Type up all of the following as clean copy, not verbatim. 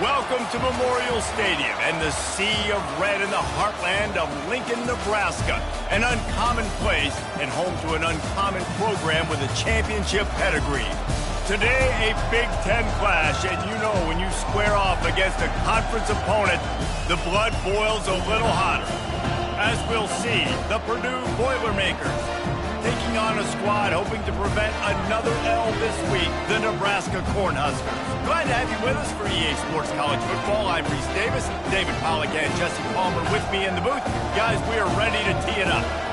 Welcome to Memorial Stadium and the sea of red in the heartland of Lincoln, Nebraska. An uncommon place and home to an uncommon program with a championship pedigree. Today, a Big Ten clash, and you know when you square off against a conference opponent, the blood boils a little hotter. As we'll see, the Purdue Boilermakers taking on a squad hoping to prevent another L this week, the Nebraska Cornhuskers. Glad to have you with us for EA Sports College Football. I'm Reese Davis, David Pollack and Jesse Palmer with me in the booth. Guys, we are ready to tee it up.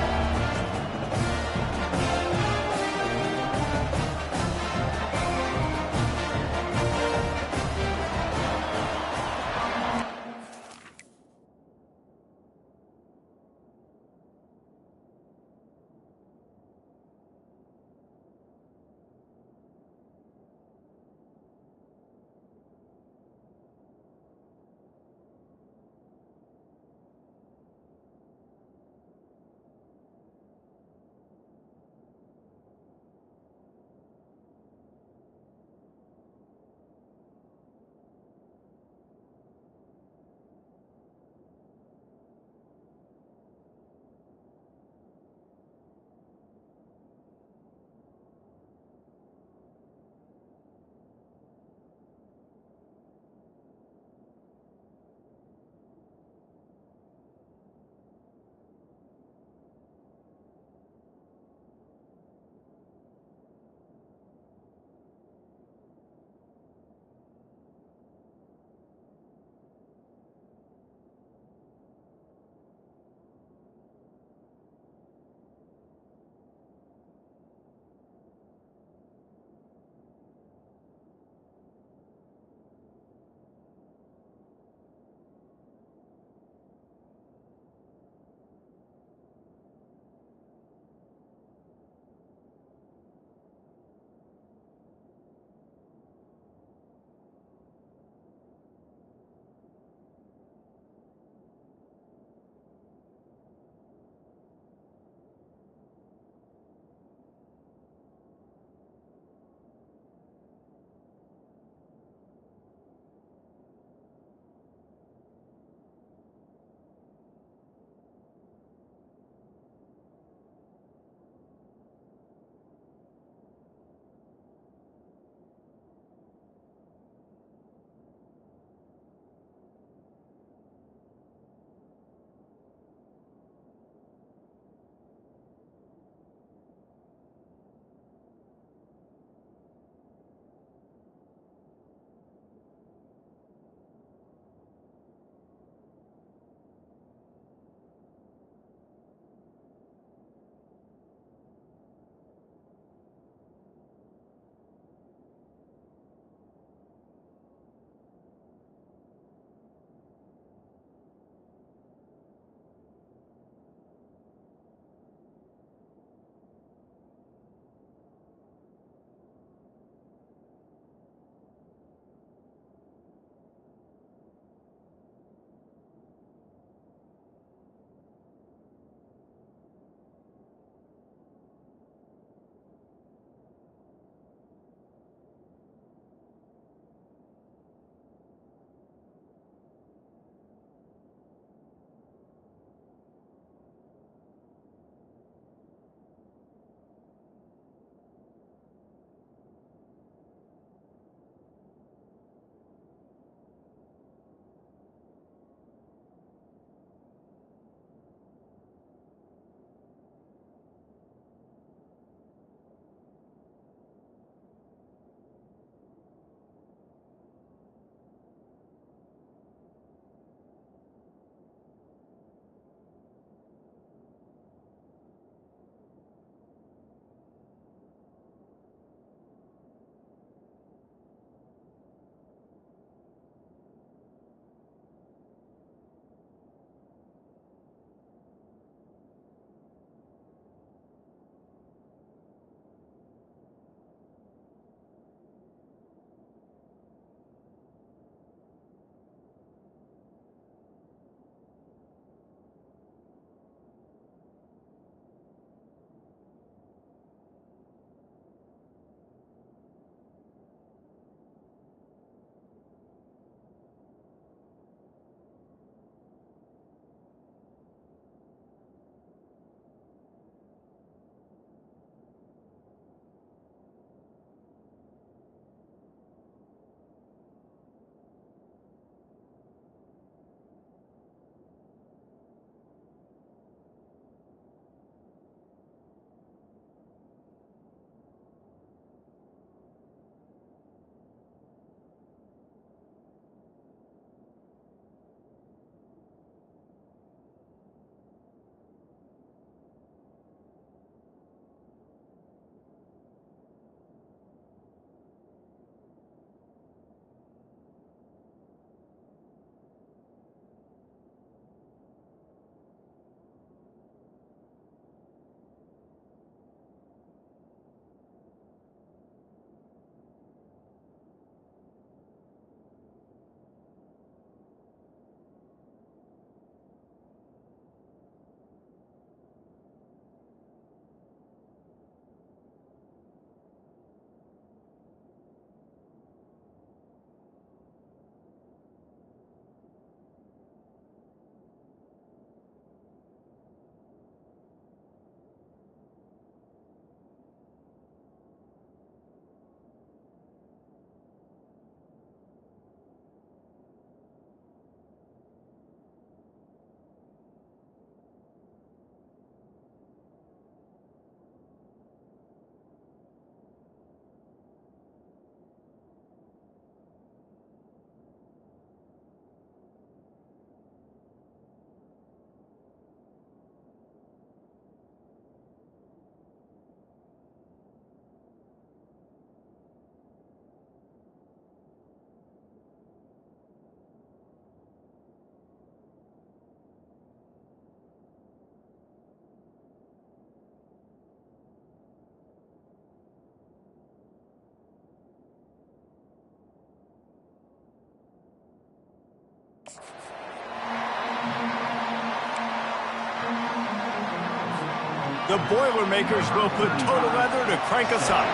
The Boilermakers will put total leather to crank us up.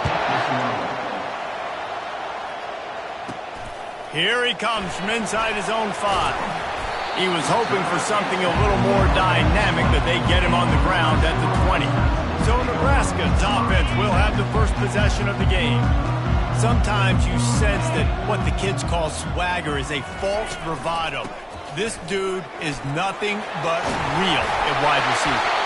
Here he comes from inside his own 5. He was hoping for something a little more dynamic, but they get him on the ground at the 20. So Nebraska's offense will have the first possession of the game. Sometimes you sense that what the kids call swagger is a false bravado. This dude is nothing but real at wide receiver.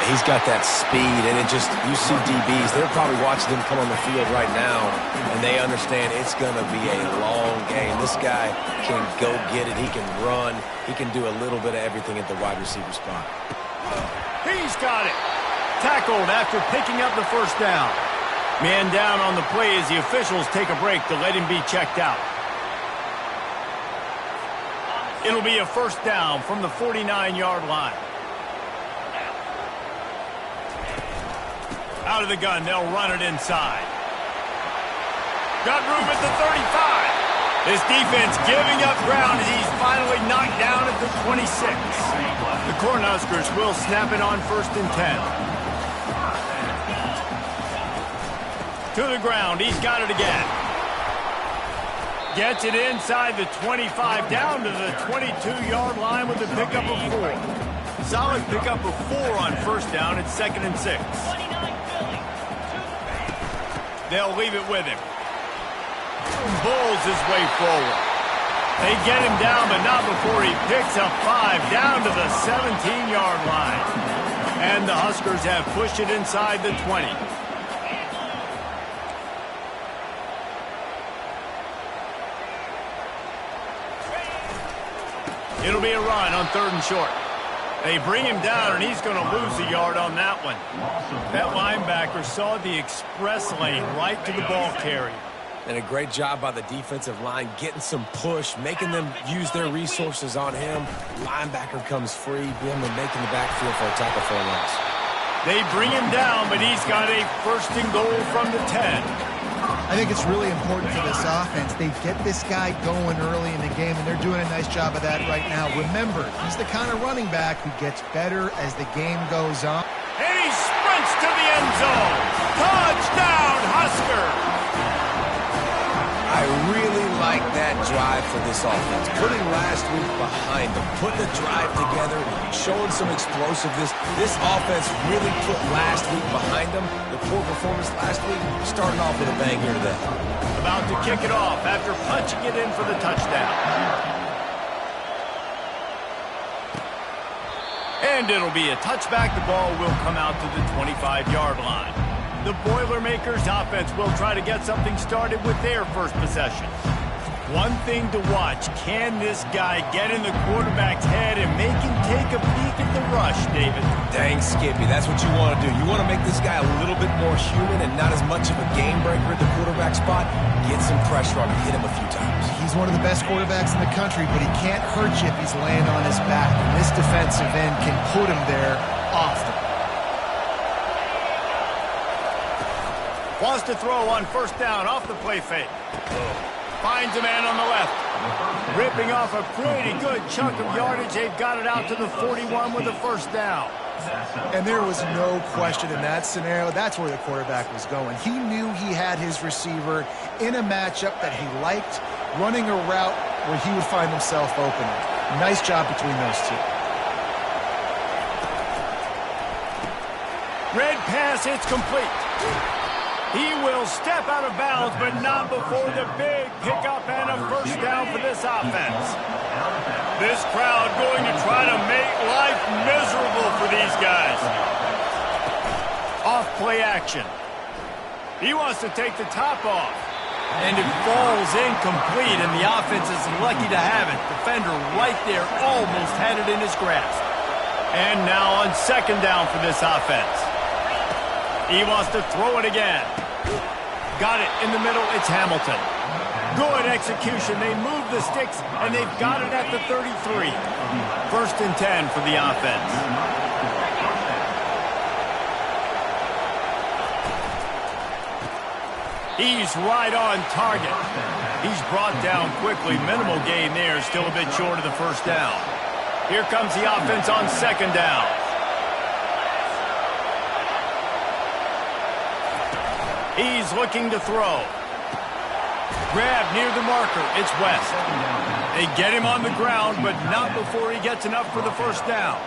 He's got that speed, and it just, you see DBs, they're probably watching him come on the field right now, and they understand it's going to be a long game. This guy can go get it. He can run. He can do a little bit of everything at the wide receiver spot. He's got it. Tackled after picking up the first down. Man down on the play as the officials take a break to let him be checked out. It'll be a first down from the 49-yard line. Out of the gun, they'll run it inside. Got room at the 35. This defense giving up ground as he's finally knocked down at the 26. The Cornhuskers will snap it on 1st and 10. To the ground, he's got it again. Gets it inside the 25, down to the 22-yard line with a pickup of 4. Solid pickup of 4 on first down at 2nd and 6. They'll leave it with him. Bulls his way forward. They get him down, but not before he picks up 5 down to the 17-yard line. And the Huskers have pushed it inside the 20. It'll be a run on 3rd and short. They bring him down, and he's going to lose a yard on that one. That linebacker saw the express lane right to the ball carrier. And a great job by the defensive line getting some push, making them use their resources on him. Linebacker comes free, him and making the backfield for a tackle for a loss. They bring him down, but he's got a 1st and goal from the 10. I think it's really important for this offense. They get this guy going early in the game, and they're doing a nice job of that right now. Remember, he's the kind of running back who gets better as the game goes on. And he sprints to the end zone. Touchdown, Husker! I really like that drive for this offense. Putting last week behind them, putting the drive together, showing some explosiveness. This offense really put last week behind them. The poor performance last week started off with a bang here today. About to kick it off after punching it in for the touchdown. And it'll be a touchback. The ball will come out to the 25-yard line. The Boilermakers offense will try to get something started with their first possession. One thing to watch, can this guy get in the quarterback's head and make him take a peek at the rush, David? Dang, Skippy, that's what you want to do. You want to make this guy a little bit more human and not as much of a game breaker at the quarterback spot. Get some pressure on him, hit him a few times. He's one of the best quarterbacks in the country, but he can't hurt you if he's laying on his back. And this defensive end can put him there often. Wants to throw on 1st down off the play fake. Finds a man on the left. Ripping off a pretty good chunk of yardage. They've got it out to the 41 with a 1st down. And there was no question in that scenario. That's where the quarterback was going. He knew he had his receiver in a matchup that he liked, running a route where he would find himself open. Nice job between those two. Red pass, it's complete. He will step out of bounds, but not before the big pickup and a 1st down for this offense. This crowd going to try to make life miserable for these guys. Off play action. He wants to take the top off. And it falls incomplete, and the offense is lucky to have it. Defender right there almost had it in his grasp. And now on 2nd down for this offense. He wants to throw it again. Got it in the middle. It's Hamilton. Good execution. They move the sticks, and they've got it at the 33. 1st and 10 for the offense. He's right on target. He's brought down quickly. Minimal gain there. Still a bit short of the first down. Here comes the offense on second down. He's looking to throw. Grab near the marker. It's West. They get him on the ground, but not before he gets enough for the first down.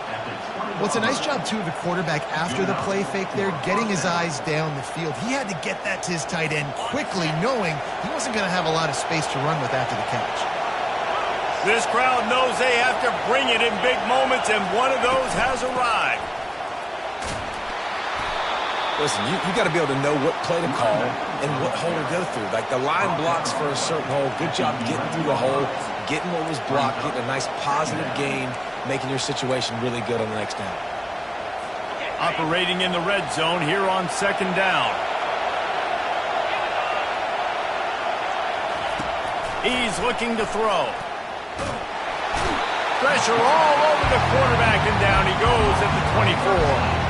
Well, it's a nice job, too, of the quarterback after the play fake there, getting his eyes down the field. He had to get that to his tight end quickly, knowing he wasn't going to have a lot of space to run with after the catch. This crowd knows they have to bring it in big moments, and one of those has arrived. Listen, you got to be able to know what play to call and what hole to go through. Like the line blocks for a certain hole. Good job getting through the hole, getting what was blocked, getting a nice positive gain, making your situation really good on the next down. Operating in the red zone here on second down. He's looking to throw. Pressure all over the quarterback, and down he goes at the 24.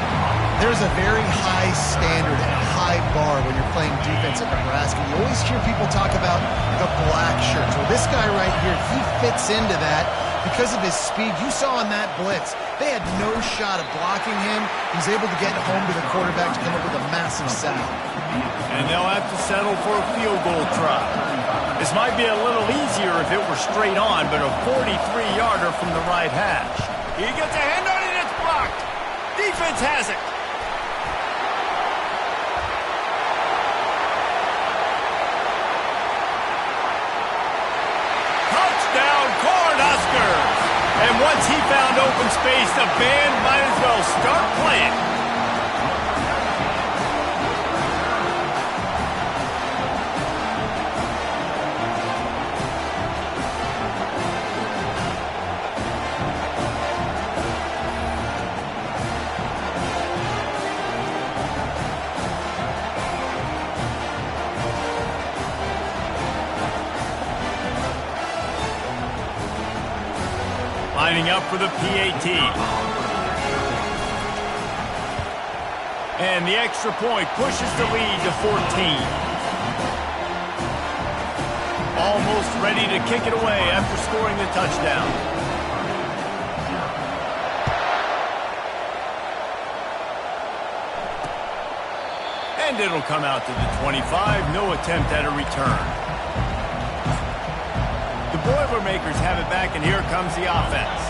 There's a very high standard and a high bar when you're playing defense at Nebraska. You always hear people talk about the black shirts. Well, this guy right here, he fits into that because of his speed. You saw in that blitz, they had no shot of blocking him. He's able to get home to the quarterback to come up with a massive sack. And they'll have to settle for a field goal try. This might be a little easier if it were straight on, but a 43-yarder from the right hash. He gets a hand on it, it's blocked. Defense has it. And once he found open space, the band might as well start playing. Lining up for the PAT. And the extra point pushes the lead to 14. Almost ready to kick it away after scoring the touchdown. And it'll come out to the 25. No attempt at a return. Boilermakers have it back, and here comes the offense.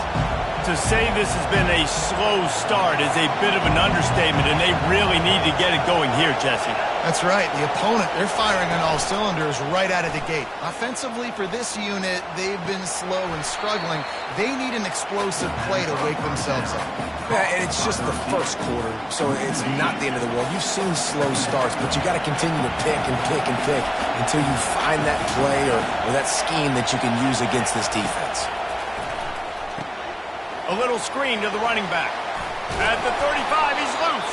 To say this has been a slow start is a bit of an understatement, and they really need to get it going here, Jesse. That's right. The opponent, they're firing on all cylinders right out of the gate. Offensively, for this unit, they've been slow and struggling. They need an explosive play to wake themselves up. Yeah, and it's just the first quarter, so it's not the end of the world. You've seen slow starts, but you got to continue to pick and pick and pick until you find that play or that scheme that you can use against this defense. A little screen to the running back. At the 35, he's loose.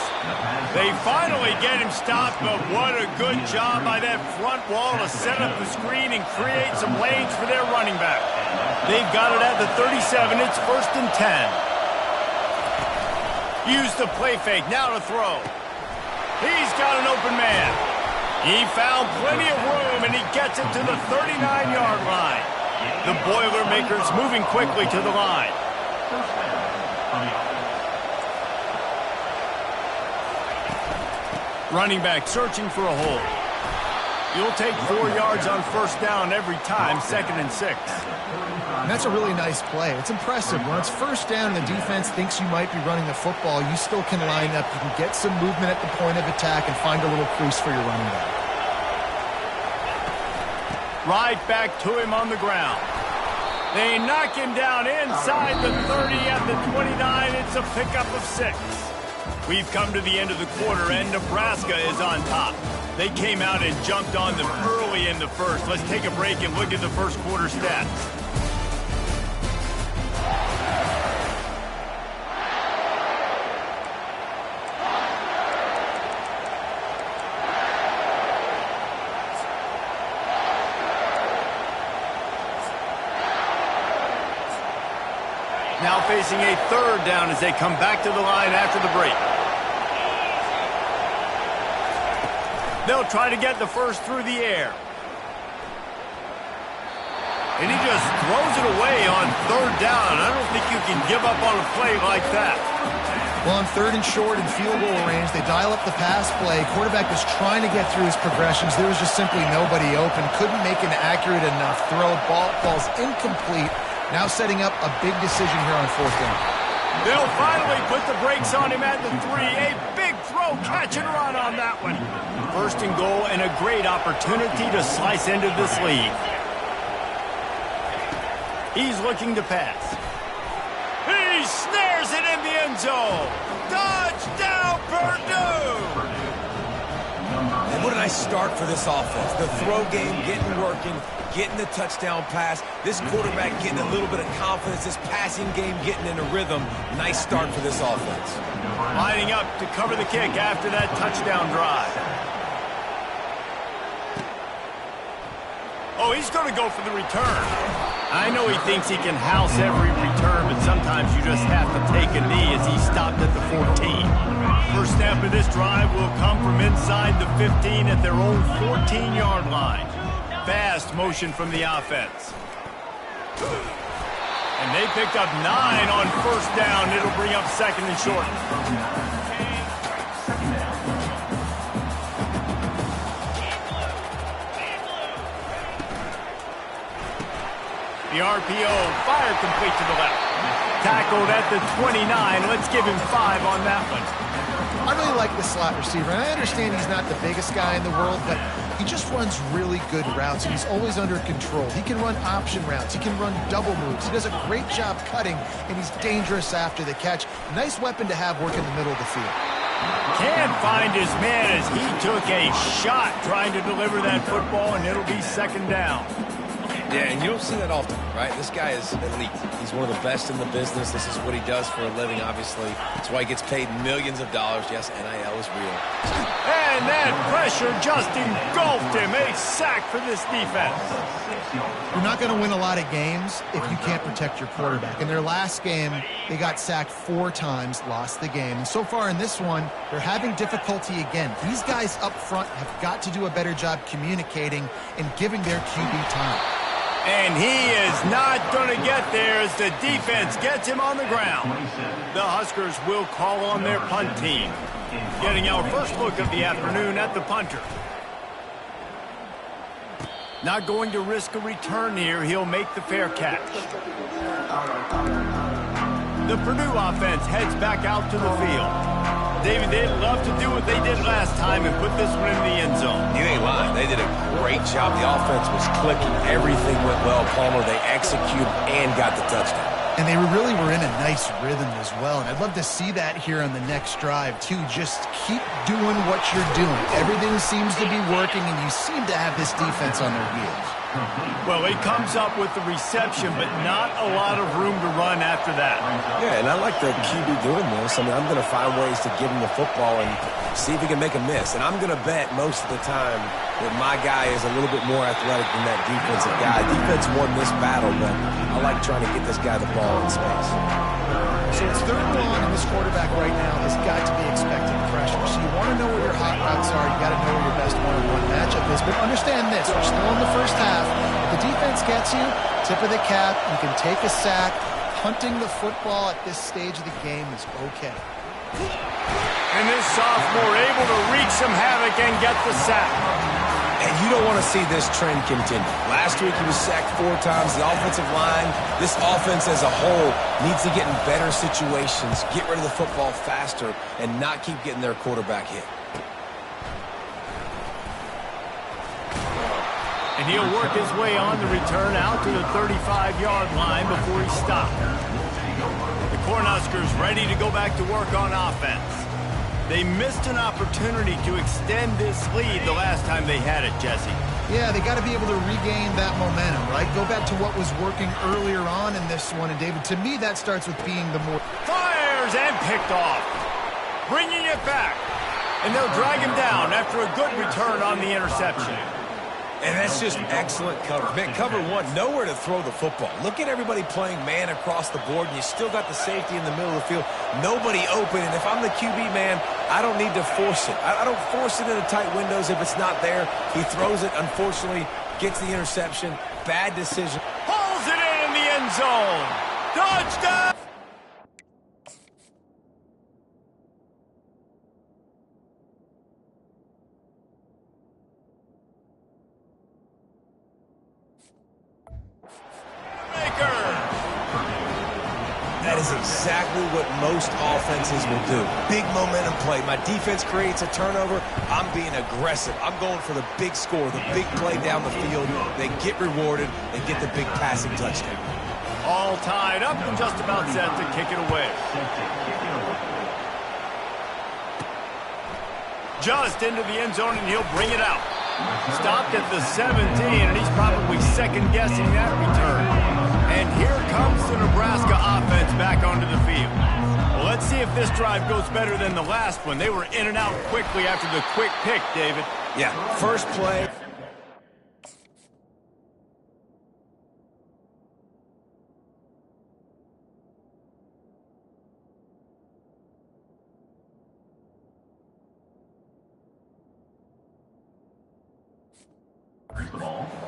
They finally get him stopped, but what a good job by that front wall to set up the screen and create some lanes for their running back. They've got it at the 37. It's 1st and 10. Use the play fake. Now to throw. He's got an open man. He found plenty of room, and he gets it to the 39-yard line. The Boilermakers moving quickly to the line. Running back searching for a hole. You'll take 4 yards on first down every time, 2nd and 6. And that's a really nice play. It's impressive. When it's first down and the defense thinks you might be running the football, you still can line up. You can get some movement at the point of attack and find a little crease for your running back. Right back to him on the ground. They knock him down inside the 30 at the 29. It's a pickup of 6. We've come to the end of the quarter, and Nebraska is on top. They came out and jumped on them early in the first. Let's take a break and look at the first quarter stats. Now facing a 3rd down as they come back to the line after the break. They'll try to get the first through the air. And he just throws it away on third down. I don't think you can give up on a play like that. Well, on third and short and field goal range, they dial up the pass play. Quarterback was trying to get through his progressions. There was just simply nobody open. Couldn't make an accurate enough throw. Ball falls incomplete. Now setting up a big decision here on fourth down. They'll finally put the brakes on him at the 3. A big throw, catch and run on that one. First and goal and a great opportunity to slice into this lead. He's looking to pass. He snares it in the end zone. Touchdown, Purdue! And what a nice start for this offense. The throw game working, getting the touchdown pass. This quarterback getting a little bit of confidence. This passing game getting in a rhythm. Nice start for this offense. Lining up to cover the kick after that touchdown drive. Oh, he's going to go for the return. I know he thinks he can house every return, but sometimes you just have to take a knee as he stopped at the 14. First snap of this drive will come from inside the 15 at their own 14-yard line. Fast motion from the offense. And they picked up 9 on first down. It'll bring up second and short. The RPO, fire complete to the left. Tackled at the 29. Let's give him 5 on that one. I really like the slot receiver, and I understand he's not the biggest guy in the world, but he just runs really good routes, and he's always under control. He can run option routes. He can run double moves. He does a great job cutting, and he's dangerous after the catch. Nice weapon to have work in the middle of the field. Can't find his man as he took a shot trying to deliver that football, and it'll be second down. Yeah, and you don't see that often, right? This guy is elite. He's one of the best in the business. This is what he does for a living, obviously. That's why he gets paid millions of dollars. Yes, NIL is real. And that pressure just engulfed him. A sack for this defense. You're not going to win a lot of games if you can't protect your quarterback. In their last game, they got sacked 4 times, lost the game. And so far in this one, they're having difficulty again. These guys up front have got to do a better job communicating and giving their QB time. And he is not going to get there as the defense gets him on the ground. The Huskers will call on their punt team. Getting our first look of the afternoon at the punter. Not going to risk a return here. He'll make the fair catch. The Purdue offense heads back out to the field. David, they'd love to do what they did last time and put this one in the end zone. You ain't lying. They did a great job. The offense was clicking. Everything went well. Palmer, they executed and got the touchdown. And they really were in a nice rhythm as well. And I'd love to see that here on the next drive, too. Just keep doing what you're doing. Everything seems to be working, and you seem to have this defense on their heels. Well, he comes up with the reception, but not a lot of room to run after that. Yeah, and I like the QB doing this. I mean, I'm going to find ways to give him the football and see if he can make a miss. And I'm going to bet most of the time that my guy is a little bit more athletic than that defensive guy. Defense won this battle, but I like trying to get this guy the ball in space. So it's third and long, and this quarterback right now has got to be expecting pressure. So you want to know where your hot routes are. You got to know where your best one-on-one matchup is. But understand this: we're still in the first half. If the defense gets you, tip of the cap. You can take a sack. Punting the football at this stage of the game is okay. And this sophomore able to wreak some havoc and get the sack. And you don't want to see this trend continue. Last week he was sacked 4 times. The offensive line, this offense as a whole, needs to get in better situations, get rid of the football faster, and not keep getting their quarterback hit. And he'll work his way on the return out to the 35-yard line before he stopped. The Cornhuskers ready to go back to work on offense. They missed an opportunity to extend this lead the last time they had it, Jesse. Yeah, they got to be able to regain that momentum, right? Go back to what was working earlier on in this one. And, David, to me, that starts with being the more... Fires and picked off. Bringing it back. And they'll drag him down after a good return on the interception. And that's just excellent cover. Man, cover one, nowhere to throw the football. Look at everybody playing man across the board, and you still got the safety in the middle of the field. Nobody open, and if I'm the QB, man, I don't need to force it. I don't force it into tight windows if it's not there. He throws it, unfortunately, gets the interception. Bad decision. end zone. Touchdown! That is exactly what most offenses will do. Big momentum play. My defense creates a turnover. I'm being aggressive. I'm going for the big score, the big play down the field. They get rewarded. They get the big passing touchdown. All tied up and just about set to kick it away. Just into the end zone, and he'll bring it out. Stopped at the 17, and he's probably second-guessing that return. And here comes the Nebraska offense back onto the field. Well, let's see if this drive goes better than the last one. They were in and out quickly after the quick pick, David. Yeah, first play.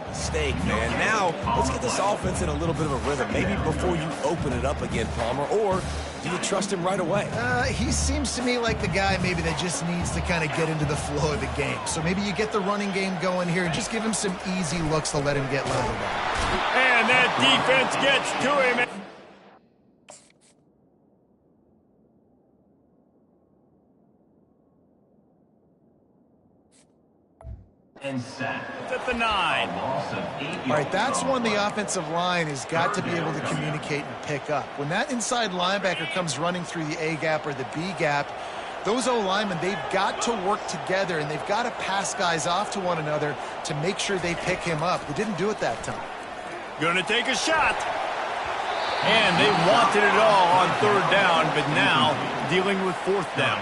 Mistake, man. Now, let's get this offense in a little bit of a rhythm. Maybe before you open it up again, Palmer, or do you trust him right away? He seems to me like the guy maybe that just needs to kind of get into the flow of the game. So maybe you get the running game going here and just give him some easy looks to let him get leveled up. And that defense gets to him. And sack. It's at the 9. All right, that's one the offensive line has got to be able to communicate and pick up. When that inside linebacker comes running through the A gap or the B gap, those O-linemen, they've got to work together, and they've got to pass guys off to one another to make sure they pick him up. They didn't do it that time. Gonna take a shot. And they wanted it all on third down, but now dealing with fourth down.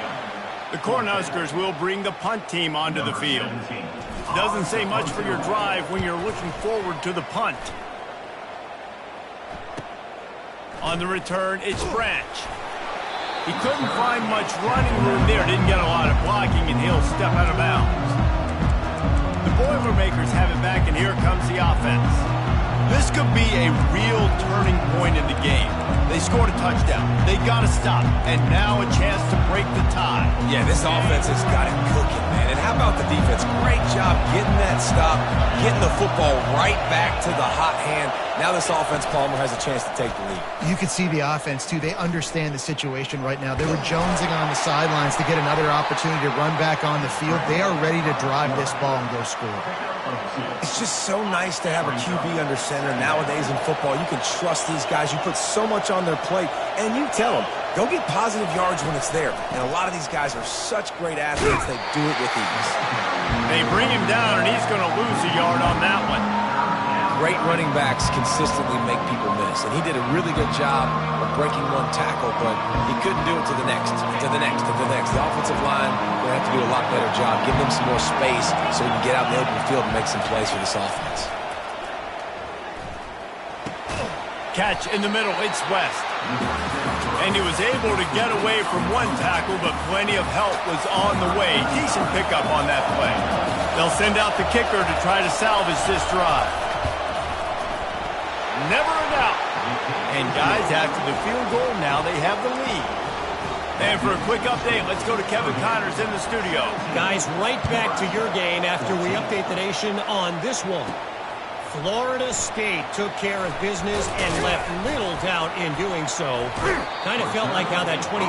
The Cornhuskers will bring the punt team onto the field. Doesn't say much for your drive when you're looking forward to the punt. On the return, it's Branch. He couldn't find much running room there. Didn't get a lot of blocking, and he'll step out of bounds. The Boilermakers have it back, and here comes the offense. This could be a real turning point in the game. They scored a touchdown. They got to stop. And now a chance to break the tie. Yeah, this offense has got it cooking, man. And how about the defense? Great job getting that stop, getting the football right back to the hot hand. Now this offense, Palmer, has a chance to take the lead. You can see the offense, too. They understand the situation right now. They were jonesing on the sidelines to get another opportunity to run back on the field. They are ready to drive this ball and go score. It's just so nice to have a QB under center. Nowadays in football, you can trust these guys. You put so much on their plate, and you tell them, go get positive yards when it's there. And a lot of these guys are such great athletes, they do it with ease. They bring him down, and he's going to lose a yard on that one. Great running backs consistently make people miss, and he did a really good job of breaking one tackle, but he couldn't do it to the next, to the next, to the next. The offensive line will have to do a lot better job, giving them some more space so he can get out in the open field and make some plays for this offense. Catch in the middle, it's West. And he was able to get away from one tackle, but plenty of help was on the way. Decent pickup on that play. They'll send out the kicker to try to salvage this drive. Never a doubt. And guys, after the field goal, now they have the lead. And for a quick update, let's go to Kevin Connors in the studio. Guys, right back to your game after we update the nation on this one. Florida State took care of business and left little doubt in doing so. Kind of felt like how that 2013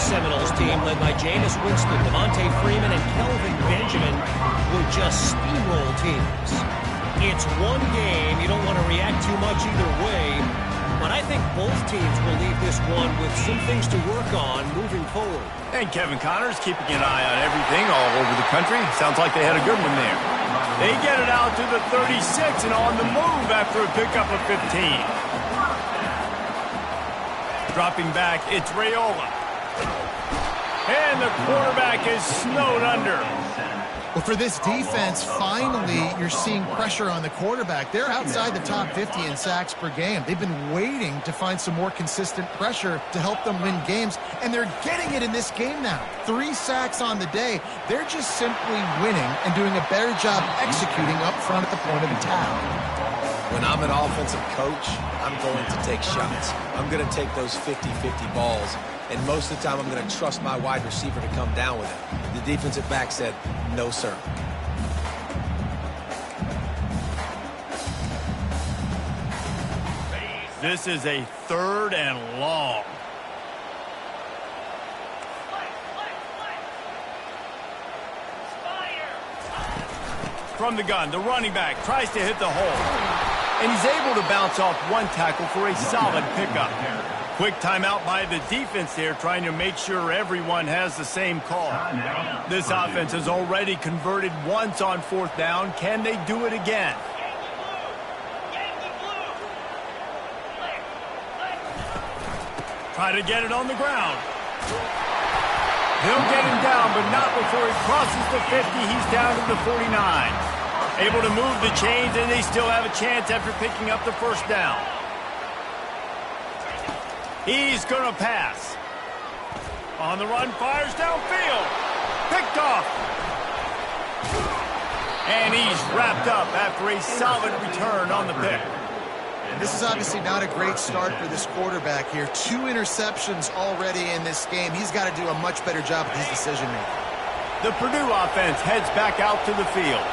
Seminoles team led by Jameis Winston, Devontae Freeman, and Kelvin Benjamin would just steamroll teams. It's one game. You don't want to react too much either way. But I think both teams will leave this one with some things to work on moving forward. And Kevin Connors keeping an eye on everything all over the country. Sounds like they had a good one there. They get it out to the 36 and on the move after a pickup of 15. Dropping back, it's Raiola. And the quarterback is snowed under. Well, for this defense, finally, you're seeing pressure on the quarterback. They're outside the top 50 in sacks per game. They've been waiting to find some more consistent pressure to help them win games, and they're getting it in this game now. 3 sacks on the day. They're just simply winning and doing a better job executing up front at the point of attack. When I'm an offensive coach, I'm going to take shots. I'm going to take those 50-50 balls, and most of the time I'm going to trust my wide receiver to come down with it. The defensive back said, no, sir. This is a 3rd and long. From the gun, the running back tries to hit the hole. And he's able to bounce off one tackle for a solid pickup. Quick timeout by the defense there, trying to make sure everyone has the same call. This offense has already converted once on 4th down. Can they do it again? Try to get it on the ground. He'll get him down, but not before he crosses the 50. He's down to the 49. Able to move the chains, and they still have a chance after picking up the 1st down. He's going to pass. On the run, fires downfield. Picked off. And he's wrapped up after a solid return on the pick. This is obviously not a great start for this quarterback here. 2 interceptions already in this game. He's got to do a much better job with his decision-making. The Purdue offense heads back out to the field.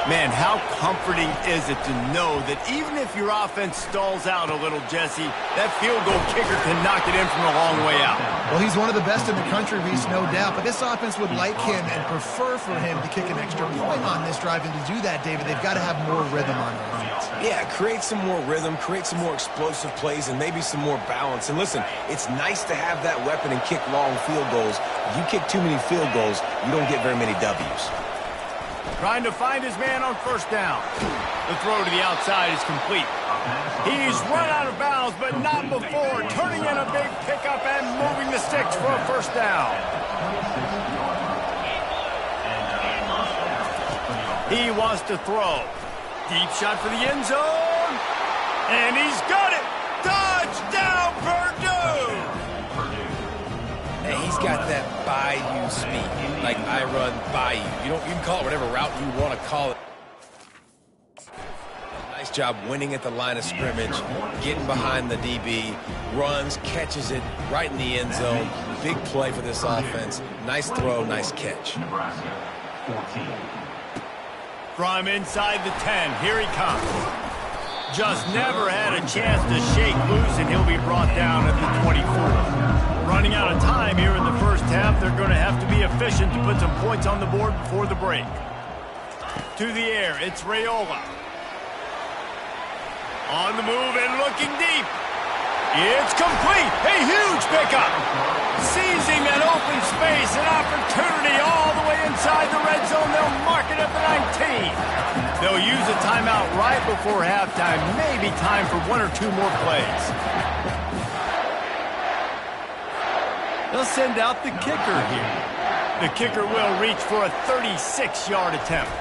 Man, how comforting is it to know that even if your offense stalls out a little, Jesse, that field goal kicker can knock it in from a long way out. Well, he's one of the best in the country, Reese, no doubt. But this offense would like him and prefer for him to kick an extra point on this drive. And to do that, David, they've got to have more rhythm on offense. Yeah, create some more rhythm, create some more explosive plays, and maybe some more balance. And listen, it's nice to have that weapon and kick long field goals. If you kick too many field goals, you don't get very many W's. Trying to find his man on 1st down. The throw to the outside is complete. He's run out of bounds, but not before turning in a big pickup and moving the sticks for a 1st down. He wants to throw. Deep shot for the end zone. And he's got it. Touchdown, Purdue! And he's got that by-you speed. Like I run by you. You can call it whatever route you want to call it. Nice job winning at the line of scrimmage, getting behind the DB, runs, catches it right in the end zone. Big play for this offense. Nice throw, nice catch. Nebraska, 14. From inside the 10, here he comes. Just never had a chance to shake loose, and he'll be brought down at the 24. Running out of time here in the 1st half, they're going to have to be efficient to put some points on the board before the break. To the air, it's Raiola. On the move and looking deep. It's complete. A huge pickup. Seizing an open space, an opportunity all the way inside the red zone. They'll mark it at the 19. They'll use a timeout right before halftime. Maybe time for 1 or 2 more plays. They'll send out the kicker here. The kicker will reach for a 36-yard attempt.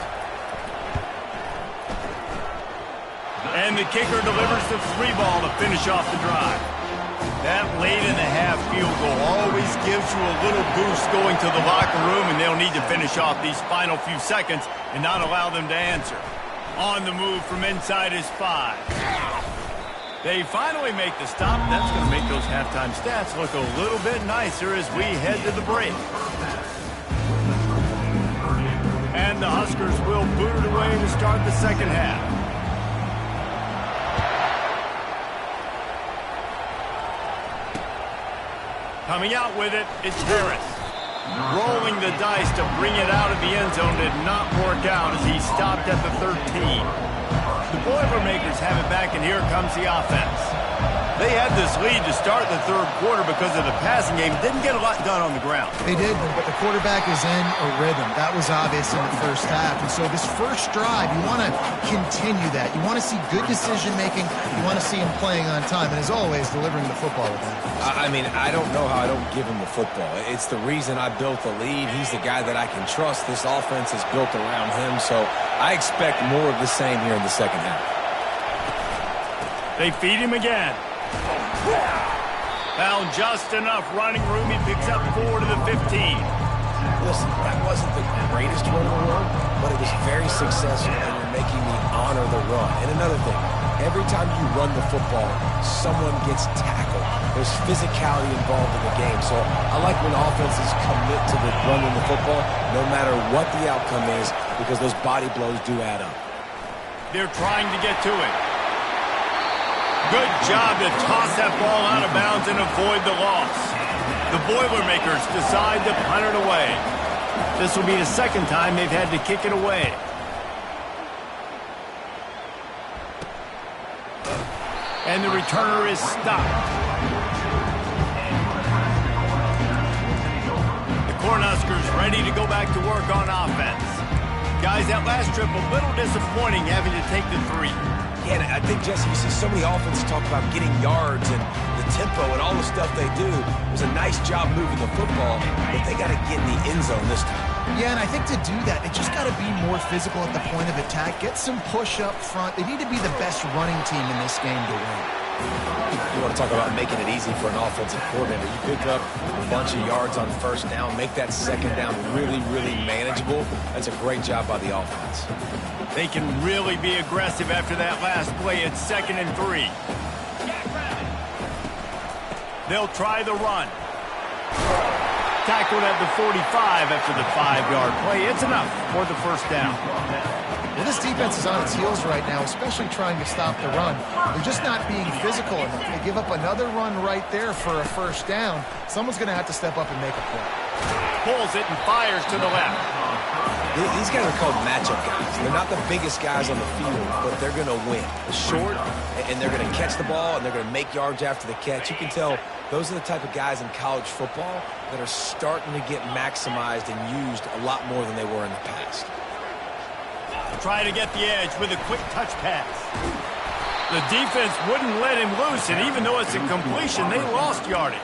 And the kicker delivers the 3 ball to finish off the drive. That late-in-the-half field goal always gives you a little boost going to the locker room, and they'll need to finish off these final few seconds and not allow them to answer. On the move from inside his 5. They finally make the stop. That's going to make those halftime stats look a little bit nicer as we head to the break. And the Huskers will boot it away to start the 2nd half. Coming out with it, it's Harris. Rolling the dice to bring it out of the end zone did not work out as he stopped at the 13. The Boilermakers have it back, and here comes the offense. They had this lead to start the 3rd quarter because of the passing game. Didn't get a lot done on the ground. They did, but the quarterback is in a rhythm. That was obvious in the 1st half. And so this 1st drive, you want to continue that. You want to see good decision-making. You want to see him playing on time. And as always, delivering the football with him. I mean, I don't know how I don't give him the football. It's the reason I built the lead. He's the guy that I can trust. This offense is built around him. So I expect more of the same here in the 2nd half. They feed him again. Found just enough running room. He picks up 4 to the 15. Listen, that wasn't the greatest run in the world, but it was very successful, and you're making me honor the run. And another thing, Every time you run the football, someone gets tackled. There's physicality involved in the game. So I like when offenses commit to the running the football, no matter what the outcome is, because those body blows do add up. They're trying to get to it. Good job to toss that ball out of bounds and avoid the loss. The Boilermakers decide to punt it away. This will be the second time they've had to kick it away. And the returner is stopped. The Cornhuskers ready to go back to work on offense. Guys, that last trip a little disappointing having to take the 3. Yeah, and I think, Jesse, you see so many offenses talk about getting yards and the tempo and all the stuff they do. It was a nice job moving the football, but they got to get in the end zone this time. Yeah, and I think to do that, they just got to be more physical at the point of attack. Get some push up front. They need to be the best running team in this game to win. You want to talk about making it easy for an offensive coordinator. You pick up a bunch of yards on first down, make that second down really, really manageable. That's a great job by the offense. They can really be aggressive after that last play. It's 2nd and 3. They'll try the run. Tackled at the 45 after the 5-yard play. It's enough for the first down. Well, this defense is on its heels right now, especially trying to stop the run. They're just not being physical enough. They give up another run right there for a first down. Someone's going to have to step up and make a play. Pulls it and fires to the left. These guys are called matchup guys. They're not the biggest guys on the field, but they're going to win. Short, and they're going to catch the ball, and they're going to make yards after the catch. You can tell those are the type of guys in college football that are starting to get maximized and used a lot more than they were in the past. Try to get the edge with a quick touch pass. The defense wouldn't let him loose, and even though it's a completion, they lost yardage.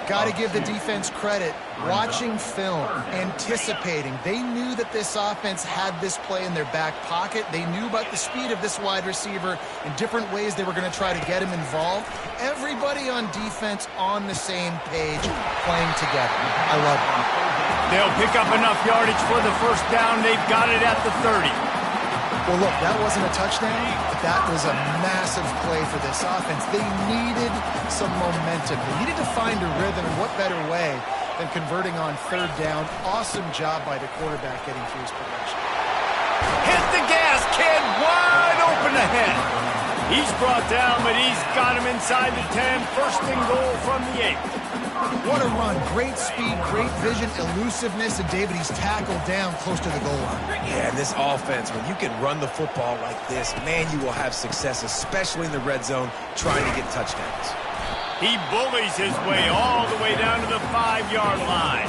Got to give the defense credit. Watching film, anticipating. They knew that this offense had this play in their back pocket. They knew about the speed of this wide receiver and different ways they were going to try to get him involved. Everybody on defense on the same page, playing together. I love it. They'll pick up enough yardage for the first down. They've got it at the 30. Well, look, that wasn't a touchdown, but that was a massive play for this offense. They needed some momentum. They needed to find a rhythm, and what better way than converting on 3rd down. Awesome job by the quarterback getting through his progression. Hit the gas, kid, wide open ahead. He's brought down, but he's got him inside the 10. First and goal from the 8. What a run. Great speed, great vision, elusiveness, and David, he's tackled down close to the goal line. Yeah, and this offense, when you can run the football like this, man, you will have success, especially in the red zone, trying to get touchdowns. He bullies his way all the way down to the 5-yard line.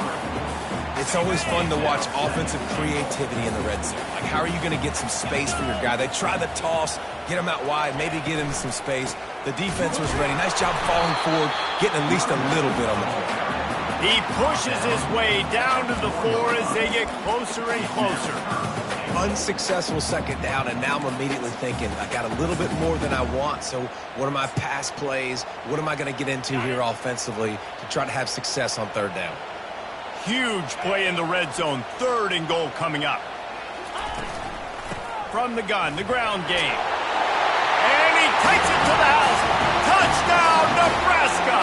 It's always fun to watch offensive creativity in the red zone. Like, how are you going to get some space for your guy? They try the toss, get him out wide, maybe get him some space. The defense was ready. Nice job falling forward, getting at least a little bit on the play. He pushes his way down to the 4 as they get closer and closer. Unsuccessful second down, and now I'm immediately thinking, I got a little bit more than I want, so what are my pass plays? What am I going to get into here offensively to try to have success on 3rd down? Huge play in the red zone. 3rd and goal coming up. From the gun, the ground game. And he takes it to the house. Touchdown, Nebraska!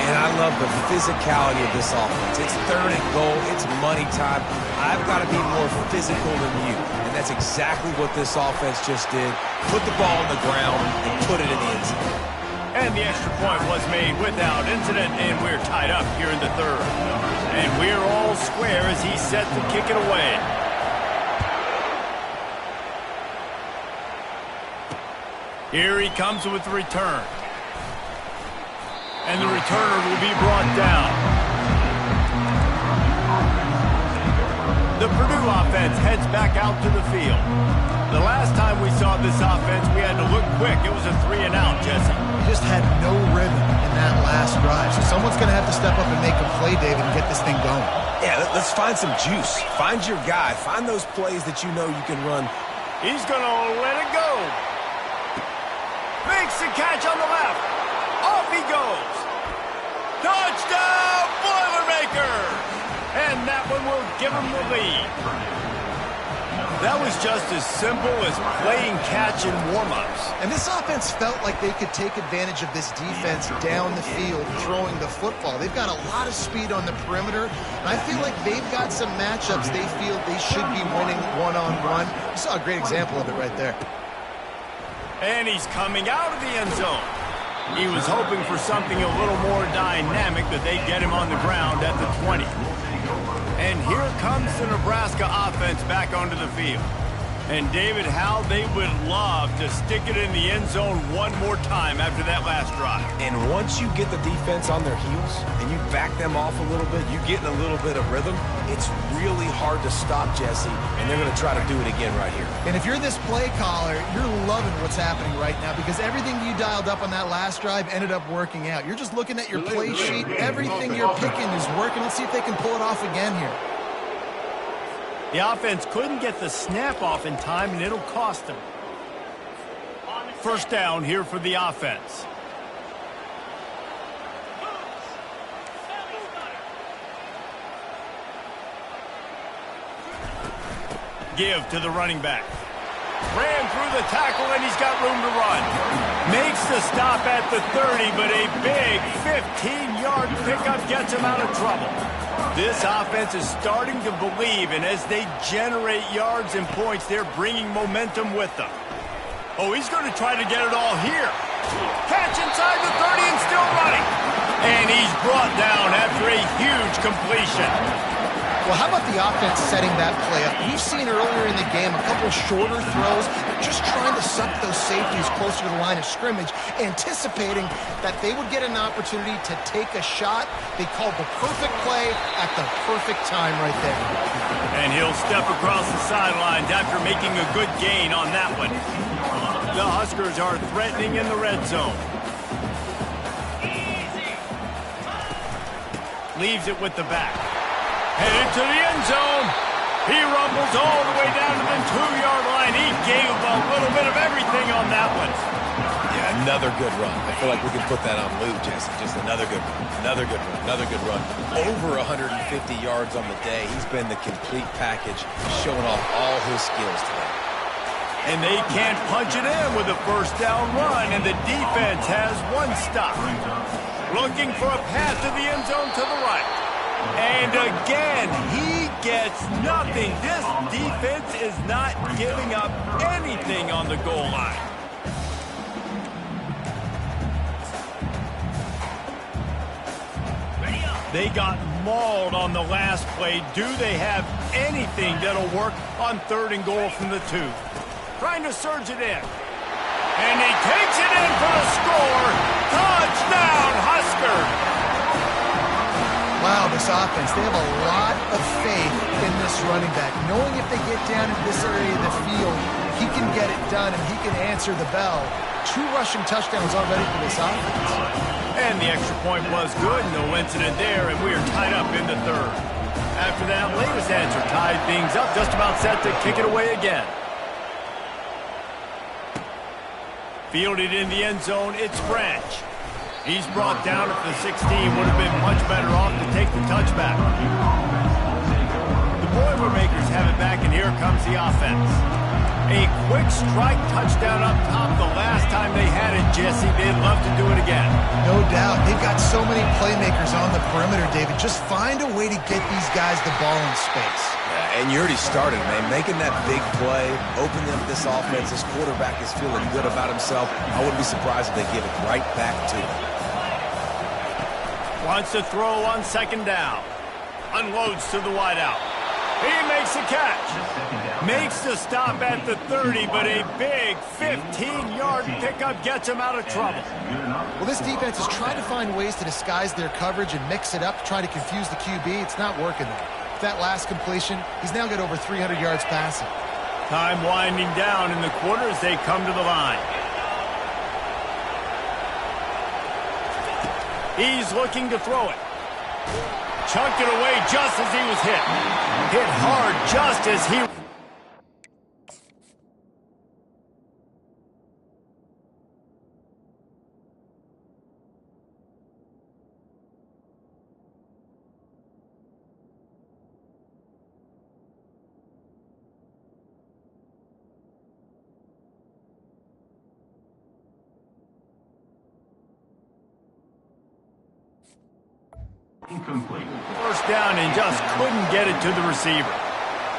And I love the physicality of this offense. It's 3rd and goal. It's money time. I've got to be more physical than you. And that's exactly what this offense just did. Put the ball on the ground and put it in the end zone. And the extra point was made without incident, and we're tied up here in the 3rd. And we're all square as he's set to kick it away. Here he comes with the return. And the returner will be brought down. The Purdue offense heads back out to the field. The last time we saw this offense, we had to look quick. It was a 3-and-out, Jesse. Just had no rhythm in that last drive. So someone's going to have to step up and make a play, David, and get this thing going. Yeah, let's find some juice. Find your guy. Find those plays that you know you can run. He's going to let it go. Makes the catch on the left. Off he goes. Touchdown, Boilermakers! And that one will give him the lead. That was just as simple as playing catch in warm-ups. And this offense felt like they could take advantage of this defense down the field, throwing the football. They've got a lot of speed on the perimeter, and I feel like they've got some matchups they feel they should be winning one-on-one. You saw a great example of it right there. And he's coming out of the end zone. He was hoping for something a little more dynamic, but they get him on the ground at the 20. And here comes the Nebraska offense back onto the field. And David, how they would love to stick it in the end zone one more time after that last drive. And once you get the defense on their heels and you back them off a little bit, you get in a little bit of rhythm, it's really hard to stop, Jesse, and they're going to try to do it again right here. And if you're this play caller, you're loving what's happening right now because everything you dialed up on that last drive ended up working out. You're just looking at your play sheet. Everything you're picking is working. Let's see if they can pull it off again here. The offense couldn't get the snap off in time, and it'll cost them. First down here for the offense. Give to the running back. Ran through the tackle, and he's got room to run. Makes the stop at the 30, but a big 15-yard pickup gets him out of trouble. This offense is starting to believe, and as they generate yards and points, they're bringing momentum with them. Oh, he's going to try to get it all here. Catch inside the 30 and still running. And he's brought down after a huge completion. Well, how about the offense setting that play up? We've seen earlier in the game a couple shorter throws, just trying to suck those safeties closer to the line of scrimmage, anticipating that they would get an opportunity to take a shot. They called the perfect play at the perfect time right there. And he'll step across the sidelines after making a good gain on that one. The Huskers are threatening in the red zone. Leaves it with the back. Headed to the end zone. He rumbles all the way down to the 2-yard line. He gave a little bit of everything on that one. Yeah, another good run. I feel like we can put that on loop, Jesse. Just another good run. Another good run. Another good run. Over 150 yards on the day. He's been the complete package, showing off all his skills today. And they can't punch it in with a first down run, and the defense has one stop. Looking for a pass to the end zone to the right. And again, he gets nothing. This defense is not giving up anything on the goal line. They got mauled on the last play. Do they have anything that'll work on 3rd and goal from the 2? Trying to surge it in. And he takes it in for the score. Touchdown, Husker! Wow, this offense, they have a lot of faith in this running back. Knowing if they get down in this area of the field, he can get it done and he can answer the bell. 2 rushing touchdowns already for this offense. And the extra point was good. No incident there, and we are tied up in the 3rd. After that latest answer tied things up, just about set to kick it away again. Fielded in the end zone, it's Branch. He's brought down at the 16, would have been much better off to take the touchback. The Boilermakers have it back, and here comes the offense. A quick strike touchdown up top the last time they had it, Jesse. They'd love to do it again. No doubt. They've got so many playmakers on the perimeter, David. Just find a way to get these guys the ball in space. Yeah, and you already started, man. Making that big play, opening up this offense. This quarterback is feeling good about himself. I wouldn't be surprised if they give it right back to him. Wants to throw on 2nd down. Unloads to the wideout. He makes the catch. Makes the stop at the 30, but a big 15-yard pickup gets him out of trouble. Well, this defense is trying to find ways to disguise their coverage and mix it up, trying to confuse the QB. It's not working there. With that last completion, he's now got over 300 yards passing. Time winding down in the quarter as they come to the line. He's looking to throw it. Chunked it away just as he was hit. Hit hard just as he... Incomplete. First down and just couldn't get it to the receiver.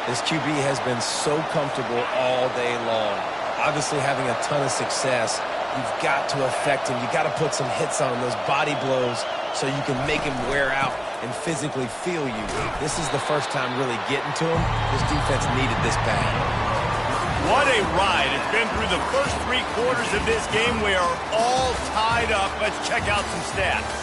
This QB has been so comfortable all day long. Obviously having a ton of success. You've got to affect him. You've got to put some hits on him, those body blows, so you can make him wear out and physically feel you. This is the first time really getting to him. This defense needed this bad. What a ride. It's been through the first 3 quarters of this game. We are all tied up. Let's check out some stats.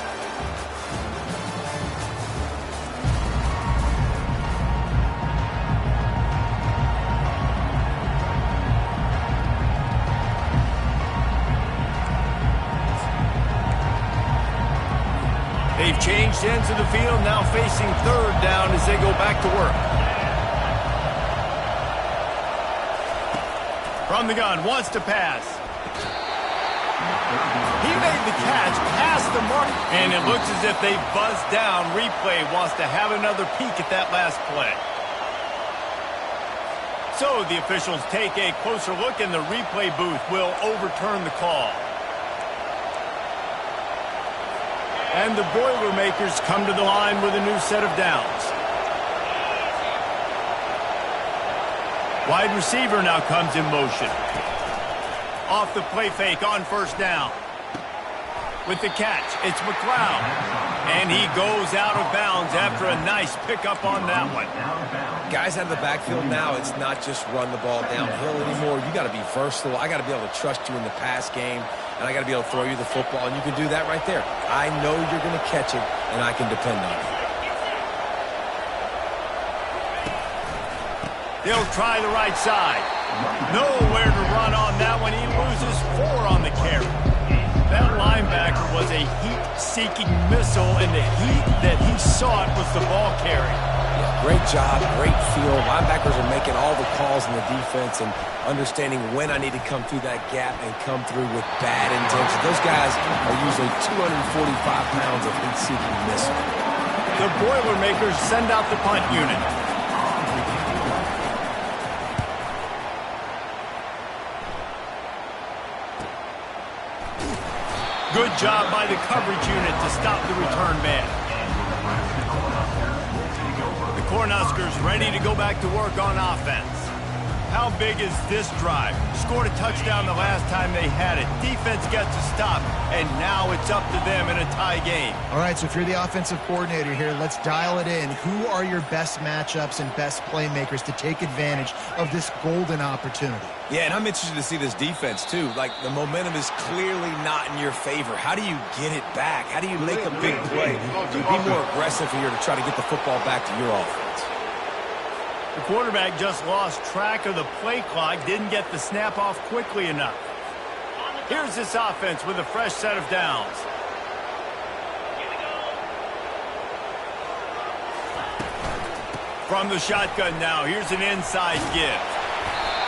They've changed ends of the field, now facing third down as they go back to work. From the gun, wants to pass. He made the catch past the mark, and it looks as if they buzzed down. Replay wants to have another peek at that last play. So the officials take a closer look, and the replay booth will overturn the call. And the Boilermakers come to the line with a new set of downs. Wide receiver now comes in motion. Off the play fake on first down. With the catch, it's McLeod. And he goes out of bounds after a nice pickup on that one. Guys out of the backfield now, it's not just run the ball downhill anymore. You got to be versatile. I got to be able to trust you in the pass game, and I got to be able to throw you the football, and you can do that right there. I know you're going to catch it, and I can depend on it. They'll try the right side. Nowhere to run on that one. He loses 4 on the carry. That linebacker was a heat-seeking missile, and the heat that he sought was the ball carry. Yeah, great job, great feel. Linebackers are making all the calls in the defense and understanding when I need to come through that gap and come through with bad intention. Those guys are usually 245 pounds of heat-seeking missile. The Boilermakers send out the punt unit. Good job by the coverage unit to stop the return man. The Cornhuskers ready to go back to work on offense. How big is this drive? Scored a touchdown the last time they had it. Defense gets a stop, and now it's up to them in a tie game. All right, so if you're the offensive coordinator here, let's dial it in. Who are your best matchups and best playmakers to take advantage of this golden opportunity? Yeah, and I'm interested to see this defense, too. Like, the momentum is clearly not in your favor. How do you get it back? How do you make a big play? Do you be more aggressive here to try to get the football back to your offense? The quarterback just lost track of the play clock, didn't get the snap off quickly enough. Here's this offense with a fresh set of downs. From the shotgun now, here's an inside give.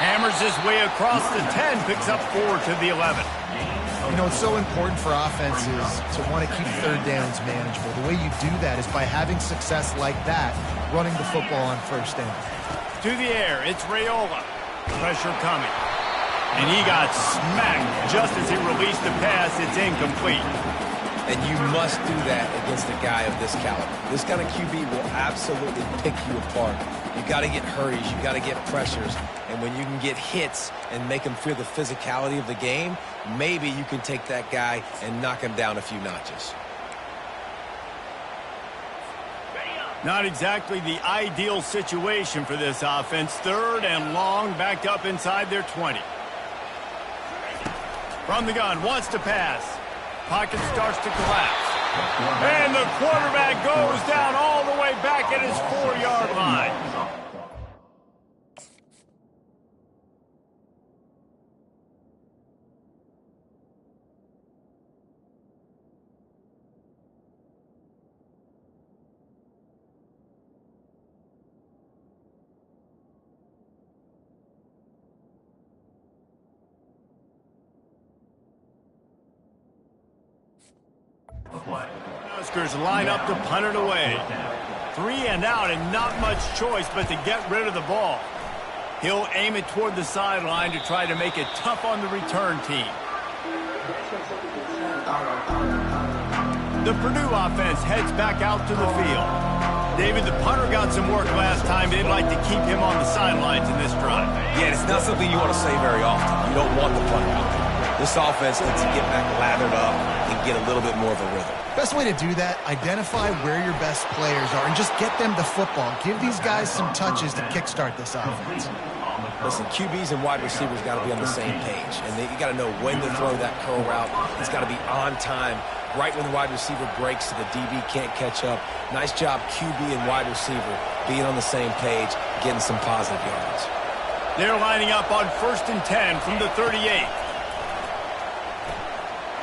Hammers his way across the 10, picks up 4 to the 11. You know, it's so important for offenses to want to keep third downs manageable. The way you do that is by having success like that, running the football on first down. To the air, it's Raiola. Pressure coming. And he got smacked just as he released the pass. It's incomplete. And you must do that against a guy of this caliber. This kind of QB will absolutely pick you apart. You got to get hurries, you got to get pressures, and when you can get hits and make him feel the physicality of the game, maybe you can take that guy and knock him down a few notches. Not exactly the ideal situation for this offense. Third and long, backed up inside their 20. From the gun, wants to pass. Pocket starts to collapse. And the quarterback goes down all the way back at his 4-yard line. Huskers line up to punt it away. 3 and out and not much choice but to get rid of the ball. He'll aim it toward the sideline to try to make it tough on the return team. The Purdue offense heads back out to the field. David, the punter got some work last time. They'd like to keep him on the sidelines in this drive. Yeah, it's not something you want to say very often. You don't want the punter out there. This offense needs to get back lathered up and get a little bit more of a rhythm. Best way to do that, identify where your best players are and just get them the football. Give these guys some touches to kickstart this offense. Listen, QBs and wide receivers got to be on the same page, and you got to know when to throw that curl route. It's got to be on time, right when the wide receiver breaks so the DB can't catch up. Nice job, QB and wide receiver, being on the same page, getting some positive yards. They're lining up on 1st and 10 from the 38.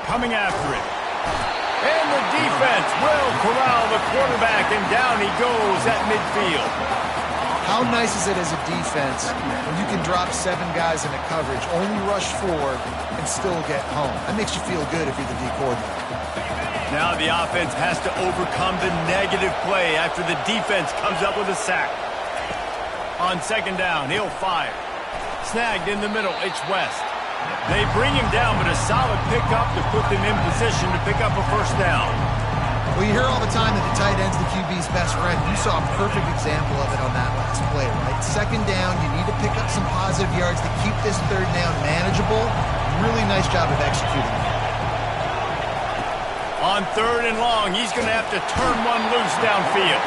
Coming after it. And the defense will corral the quarterback, and down he goes at midfield. How nice is it as a defense when you can drop 7 guys in a coverage, only rush 4, and still get home? That makes you feel good if you're the D coordinator. Now the offense has to overcome the negative play after the defense comes up with a sack. On 2nd down, he'll fire. Snagged in the middle, it's West. They bring him down, but a solid pickup to put them in position to pick up a 1st down. Well, you hear all the time that the tight end's the QB's best friend. You saw a perfect example of it on that last play, right? 2nd down, you need to pick up some positive yards to keep this 3rd down manageable. Really nice job of executing. On 3rd and long, he's going to have to turn one loose downfield.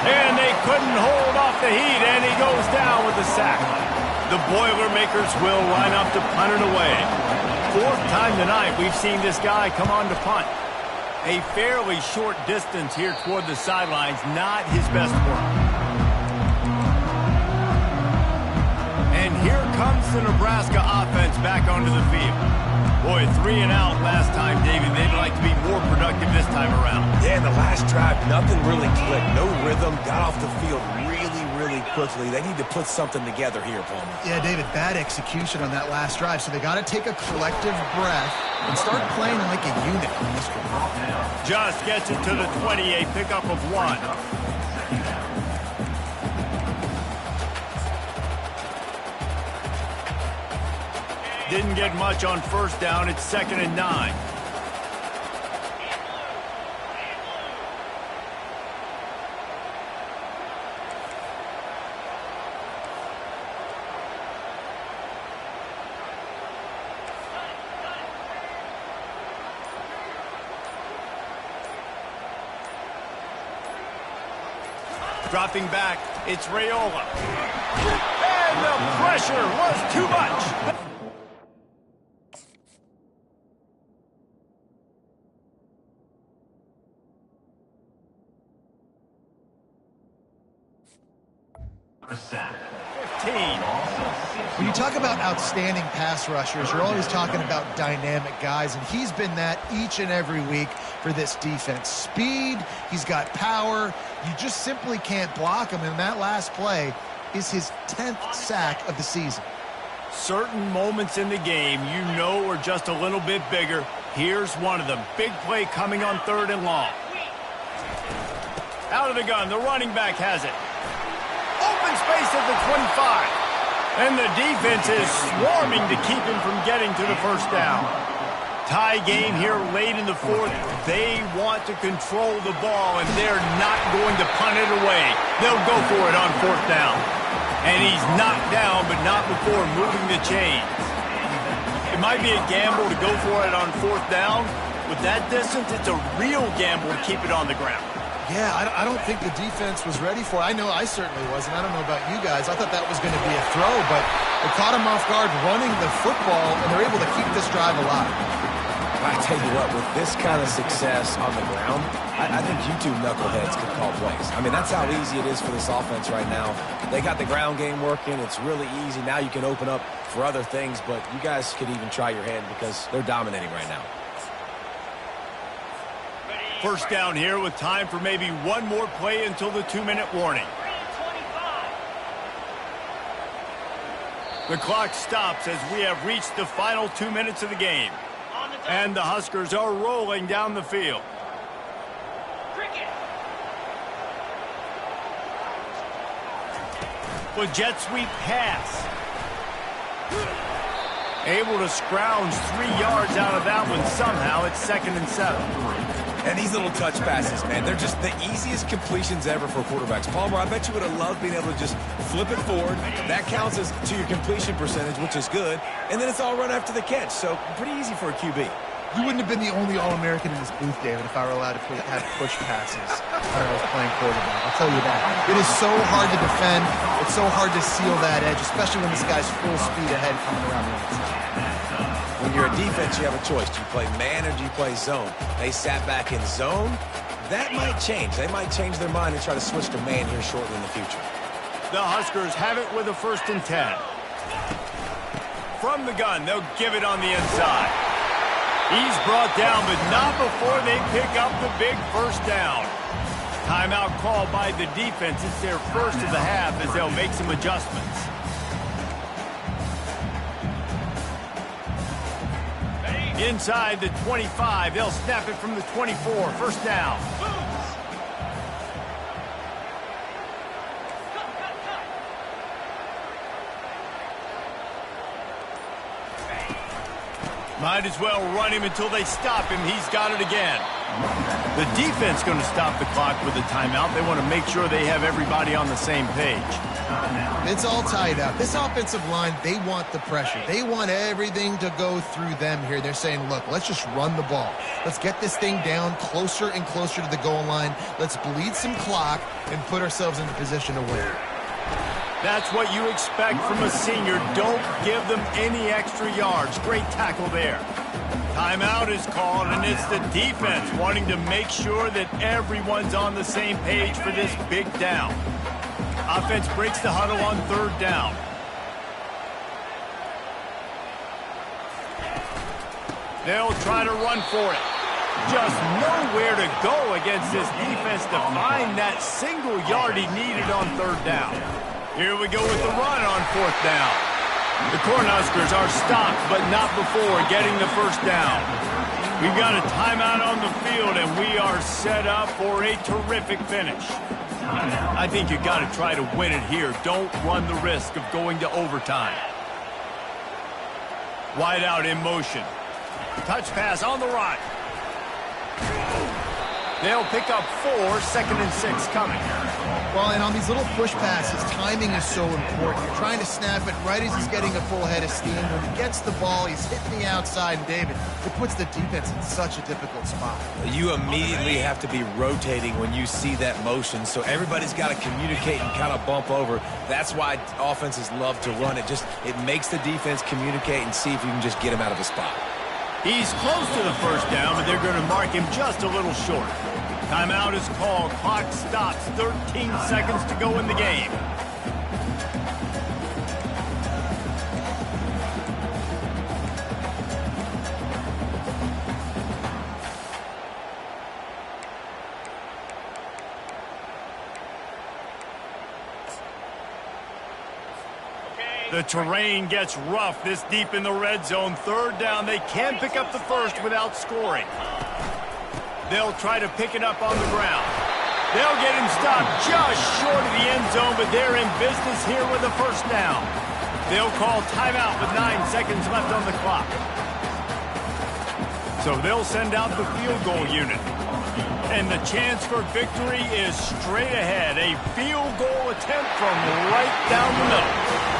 And they couldn't hold off the heat, and he goes down with a sack. The Boilermakers will line up to punt it away. 4th time tonight we've seen this guy come on to punt. A fairly short distance here toward the sidelines, not his best work. And here comes the Nebraska offense back onto the field. Boy, 3 and out last time, David. They'd like to be more productive this time around. Yeah, in the last drive, nothing really clicked. No rhythm, got off the field really quickly. They need to put something together here, Palmer. Yeah, David, bad execution on that last drive, so they got to take a collective breath and start playing like a unit on this drive. Just gets it to the 20, a pickup of 1. Didn't get much on 1st down. It's 2nd and 9. Dropping back, it's Raiola. And the pressure was too much. When you talk about outstanding pass rushers, you're always talking about dynamic guys, and he's been that each and every week for this defense. Speed, he's got power. You just simply can't block him, and that last play is his 10th sack of the season. Certain moments in the game you know are just a little bit bigger. Here's one of them. Big play coming on 3rd and long. Out of the gun, the running back has it. Open space at the 25. And the defense is swarming to keep him from getting to the 1st down. Tie game here late in the 4th. They want to control the ball, and they're not going to punt it away. They'll go for it on 4th down. And he's knocked down, but not before moving the chains. It might be a gamble to go for it on 4th down. With that distance, it's a real gamble to keep it on the ground. Yeah, I don't think the defense was ready for it. I know I certainly wasn't. I don't know about you guys. I thought that was going to be a throw, but they caught him off guard running the football, and they're able to keep this drive alive. I tell you what, with this kind of success on the ground, I think you two knuckleheads could call plays. I mean, that's how easy it is for this offense right now. They got the ground game working. It's really easy. Now you can open up for other things, but you guys could even try your hand because they're dominating right now. 1st down here with time for maybe one more play until the 2-minute warning. The clock stops as we have reached the final 2 minutes of the game. And the Huskers are rolling down the field. With jet sweep pass. Able to scrounge 3 yards out of that one somehow. It's 2nd and 7. And these little touch passes, man, they're just the easiest completions ever for quarterbacks. Palmer, I bet you would have loved being able to just flip it forward. That counts as to your completion percentage, which is good. And then it's all run after the catch, so pretty easy for a QB. You wouldn't have been the only All-American in this booth, David, if I were allowed to have push passes when I was playing quarterback. I'll tell you that. It is so hard to defend. It's so hard to seal that edge, especially when this guy's full speed ahead coming around the outside. When you're a defense, you have a choice. Do you play man or do you play zone? They sat back in zone. That might change. They might change their mind and try to switch to man here shortly in the future. The Huskers have it with a 1st and 10. From the gun, they'll give it on the inside. He's brought down, but not before they pick up the big 1st down. Timeout called by the defense. It's their first of the half as they'll make some adjustments. Inside the 25, they'll snap it from the 24. 1st down. Might as well run him until they stop him. He's got it again. The defense going to stop the clock with a timeout. They want to make sure they have everybody on the same page. It's all tied up. This offensive line, they want the pressure. They want everything to go through them here. They're saying, look, let's just run the ball. Let's get this thing down closer and closer to the goal line. Let's bleed some clock and put ourselves into position to win. That's what you expect from a senior. Don't give them any extra yards. Great tackle there. Timeout is called, and it's the defense wanting to make sure that everyone's on the same page for this big down. Offense breaks the huddle on 3rd down. They'll try to run for it. Just nowhere to go against this defense to find that single yard he needed on 3rd down. Here we go with the run on 4th down. The Cornhuskers are stopped, but not before getting the 1st down. We've got a timeout on the field, and we are set up for a terrific finish. I think you got to try to win it here. Don't run the risk of going to overtime. Wide out in motion. Touch pass on the right. They'll pick up 4, 2nd and 6 coming. Well, and on these little push passes, timing is so important. You're trying to snap it right as he's getting a full head of steam. When he gets the ball, he's hitting the outside, and David, it puts the defense in such a difficult spot. You immediately have to be rotating when you see that motion, so everybody's got to communicate and kind of bump over. That's why offenses love to run it. It makes the defense communicate and see if you can just get him out of a spot. He's close to the 1st down, but they're going to mark him just a little short. Timeout is called. Clock stops. 13 seconds to go in the game. The terrain gets rough this deep in the red zone. 3rd down. They can pick up the 1st without scoring. They'll try to pick it up on the ground. They'll get him stopped just short of the end zone, but they're in business here with a 1st down. They'll call timeout with 9 seconds left on the clock. So they'll send out the field goal unit. And the chance for victory is straight ahead. A field goal attempt from right down the middle.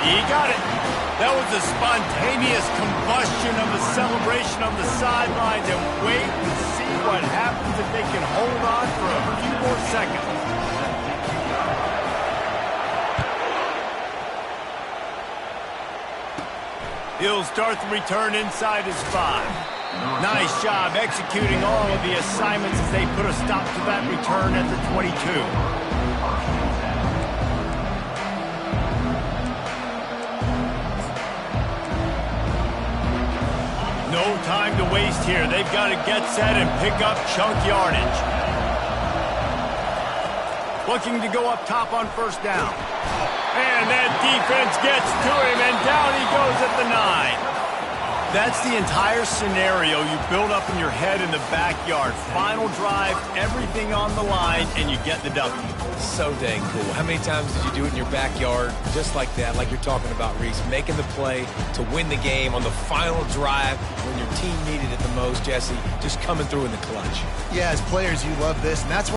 He got it. That was a spontaneous combustion of a celebration on the sidelines, and wait to see what happens if they can hold on for a few more seconds. He'll start the return inside his 5. Nice job executing all of the assignments as they put a stop to that return at the 22. No time to waste here. They've got to get set and pick up chunk yardage. Looking to go up top on 1st down. And that defense gets to him, and down he goes at the 9. That's the entire scenario you build up in your head in the backyard. Final drive, everything on the line, and you get the W. So dang cool. How many times did you do it in your backyard just like that, like you're talking about, Reese, making the play to win the game on the final drive when your team needed it the most, Jesse, just coming through in the clutch. Yeah, as players, you love this, and that's